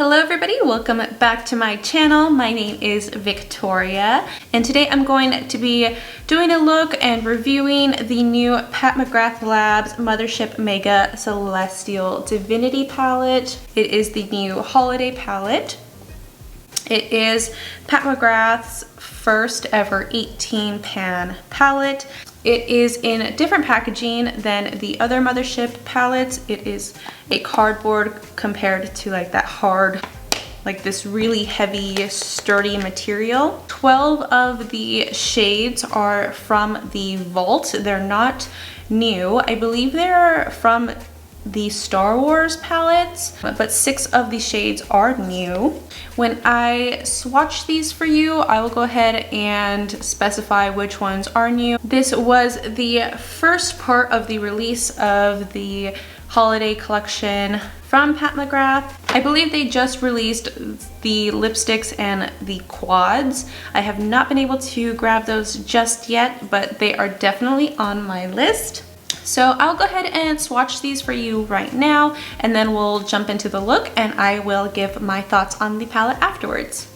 Hello everybody, welcome back to my channel. My name is Victoria and today I'm going to be doing a look and reviewing the new Pat Mcgrath Labs Mothership Mega Celestial Divinity palette. It is the new holiday palette. It is Pat Mcgrath's first ever 18 pan palette. It is in different packaging than the other Mothership palettes. It is a cardboard compared to like that hard, like this really heavy, sturdy material. 12 of the shades are from the vault. They're not new. I believe they're from the Star Wars palettes, but 6 of the shades are new. When I swatch these for you, I will go ahead and specify which ones are new. This was the first part of the release of the holiday collection from Pat Mcgrath. I believe they just released the lipsticks and the quads. I have not been able to grab those just yet, but they are definitely on my list. So I'll go ahead and swatch these for you right now, and then we'll jump into the look and I will give my thoughts on the palette afterwards.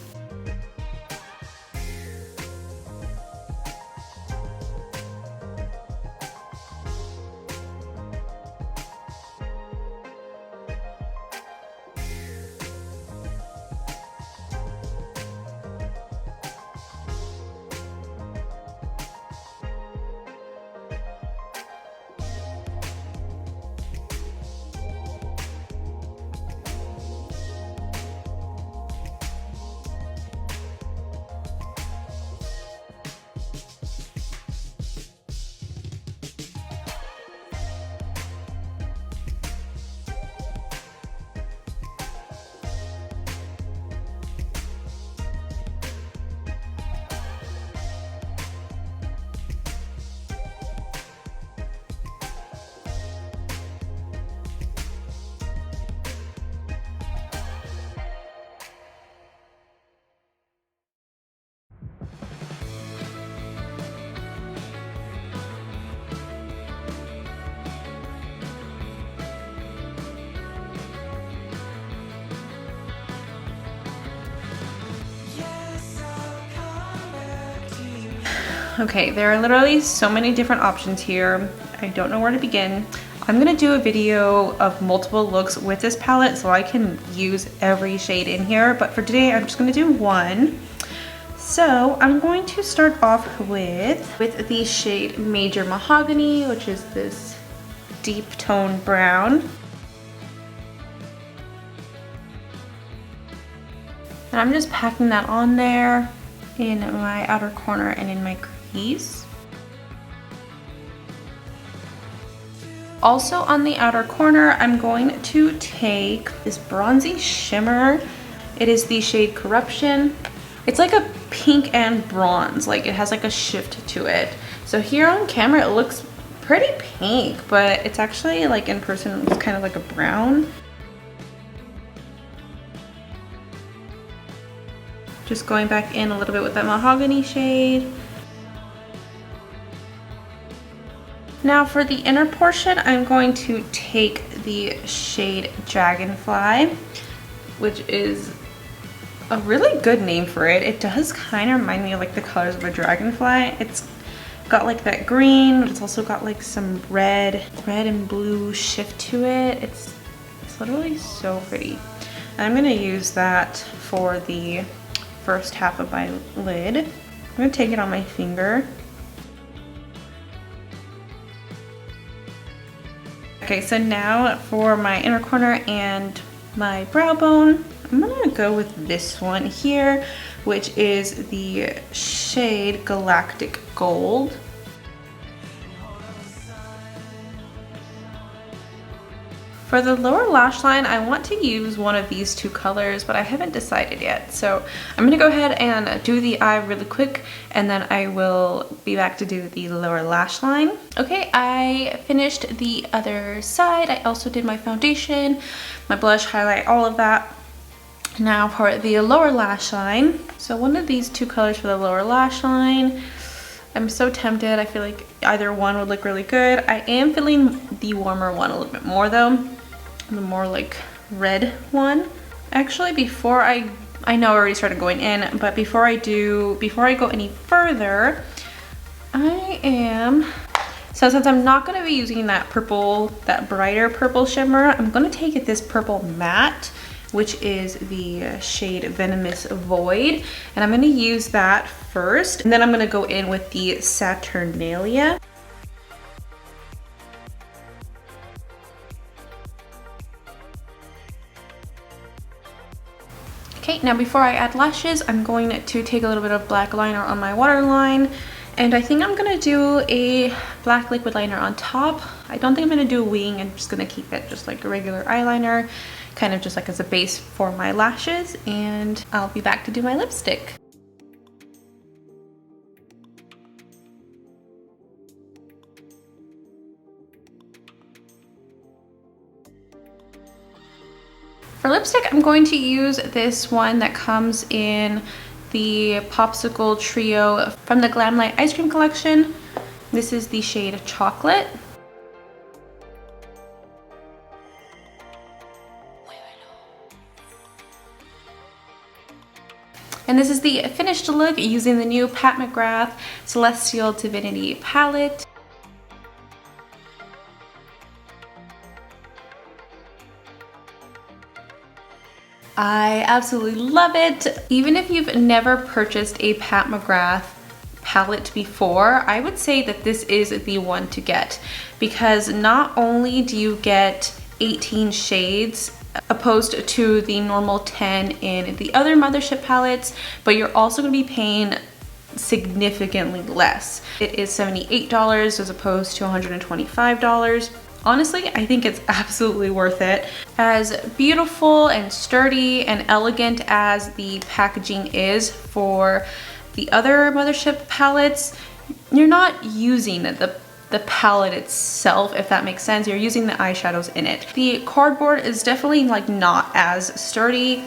Okay, there are literally so many different options here. I don't know where to begin. I'm gonna do a video of multiple looks with this palette so I can use every shade in here, but for today I'm just gonna do one. So I'm going to start off with the shade Major Mahogany, which is this deep tone brown. And I'm just packing that on there in my outer corner and in my crease. Also on the outer corner, I'm going to take this bronzy shimmer. It is the shade Corruption. It's like a pink and bronze, like it has like a shift to it. So here on camera it looks pretty pink, but it's actually like in person it's kind of like a brown. Just going back in a little bit with that mahogany shade. Now for the inner portion, I'm going to take the shade Dragonfly, which is a really good name for it. It does kind of remind me of like the colors of a dragonfly. It's got like that green, but it's also got like some red and blue shift to it. It's literally so pretty. And I'm gonna use that for the first half of my lid. I'm gonna take it on my finger. Okay, so now for my inner corner and my brow bone, I'm gonna go with this one here, which is the shade Galactic Gold. For the lower lash line, I want to use one of these two colors, but I haven't decided yet. So I'm gonna go ahead and do the eye really quick, and then I will be back to do the lower lash line. Okay, I finished the other side. I also did my foundation, my blush, highlight, all of that. Now for the lower lash line. So one of these two colors for the lower lash line. I'm so tempted. I feel like either one would look really good. I am feeling the warmer one a little bit more though. The more like red one. Actually, before I know I already started going in, but before I go any further, so since I'm not going to be using that purple, that brighter purple shimmer, I'm going to take this purple matte, which is the shade Venomous Void, and I'm going to use that first, and then I'm going to go in with the Saturnalia. Okay, now before I add lashes, I'm going to take a little bit of black liner on my waterline, and I think I'm gonna do a black liquid liner on top. I don't think I'm gonna do a wing. I'm just gonna keep it just like a regular eyeliner, kind of just like as a base for my lashes, and I'll be back to do my lipstick. For lipstick, I'm going to use this one that comes in the Popsicle Trio from the Glamlite Ice Cream Collection. This is the shade Chocolate. And this is the finished look using the new Pat Mcgrath Celestial Divinity palette. I absolutely love it. Even if you've never purchased a Pat McGrath palette before, I would say that this is the one to get, because not only do you get 18 shades opposed to the normal 10 in the other Mothership palettes, but you're also going to be paying significantly less. It is $78 as opposed to $125. Honestly, I think it's absolutely worth it. As beautiful and sturdy and elegant as the packaging is for the other Mothership palettes, you're not using the palette itself, if that makes sense. You're using the eyeshadows in it. The cardboard is definitely like not as sturdy.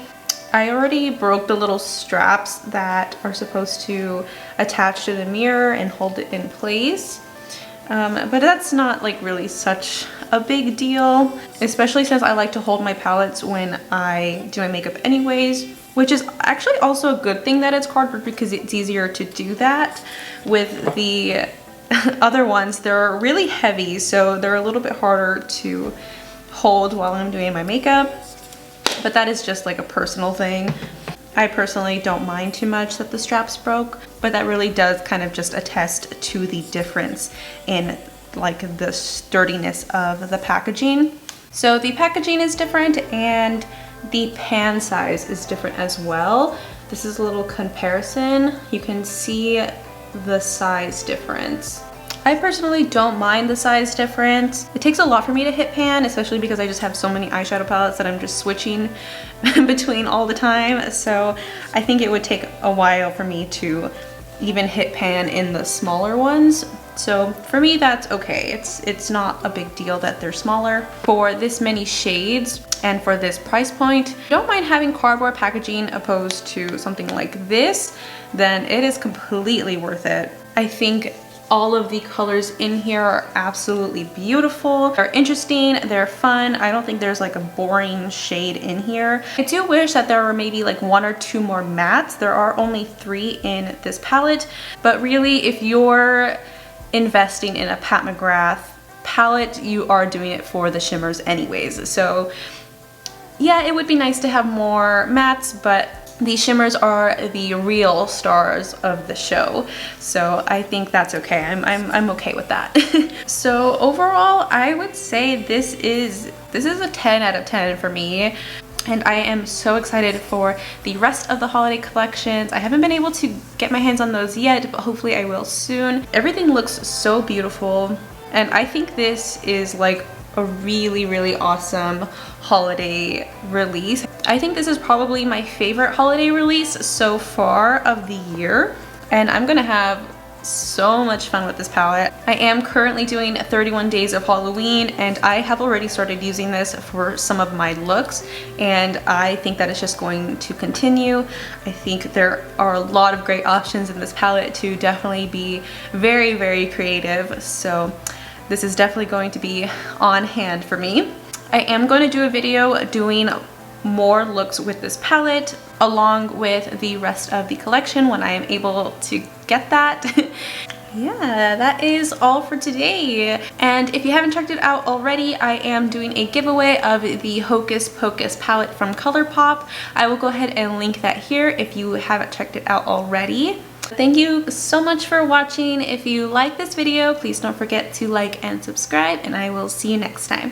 I already broke the little straps that are supposed to attach to the mirror and hold it in place. But that's not like really such a big deal, especially since I like to hold my palettes when I do my makeup anyways, which is actually also a good thing that it's cardboard, because it's easier to do that. With the other ones, they're really heavy, so they're a little bit harder to hold while I'm doing my makeup, but that is just like a personal thing. I personally don't mind too much that the straps broke, but that really does kind of just attest to the difference in like the sturdiness of the packaging. So the packaging is different and the pan size is different as well. This is a little comparison. You can see the size difference. I personally don't mind the size difference. It takes a lot for me to hit pan, especially because I just have so many eyeshadow palettes that I'm just switching between all the time. So I think it would take a while for me to even hit pan in the smaller ones. So for me, that's okay. It's not a big deal that they're smaller. For this many shades and for this price point, don't mind having cardboard packaging opposed to something like this, then it is completely worth it. I think all of the colors in here are absolutely beautiful. They're interesting, they're fun. I don't think there's like a boring shade in here. I do wish that there were maybe like 1 or 2 more mattes. There are only 3 in this palette, but really if you're investing in a Pat McGrath palette, you are doing it for the shimmers anyways. So yeah, it would be nice to have more mattes, but the shimmers are the real stars of the show, so I think that's okay. I'm okay with that. So overall, I would say this is a 10 out of 10 for me, and I am so excited for the rest of the holiday collections. I haven't been able to get my hands on those yet, but hopefully I will soon. Everything looks so beautiful, and I think this is like a really awesome holiday release. I think this is probably my favorite holiday release so far of the year, and I'm gonna have so much fun with this palette. I am currently doing 31 days of Halloween, and I have already started using this for some of my looks, and I think that it's just going to continue. I think there are a lot of great options in this palette to definitely be very creative, so this is definitely going to be on hand for me. I am going to do a video doing more looks with this palette along with the rest of the collection when I am able to get that. Yeah, that is all for today. And if you haven't checked it out already, I am doing a giveaway of the Hocus Pocus palette from ColourPop. I will go ahead and link that here if you haven't checked it out already. Thank you so much for watching. If you like this video, please don't forget to like and subscribe, and I will see you next time.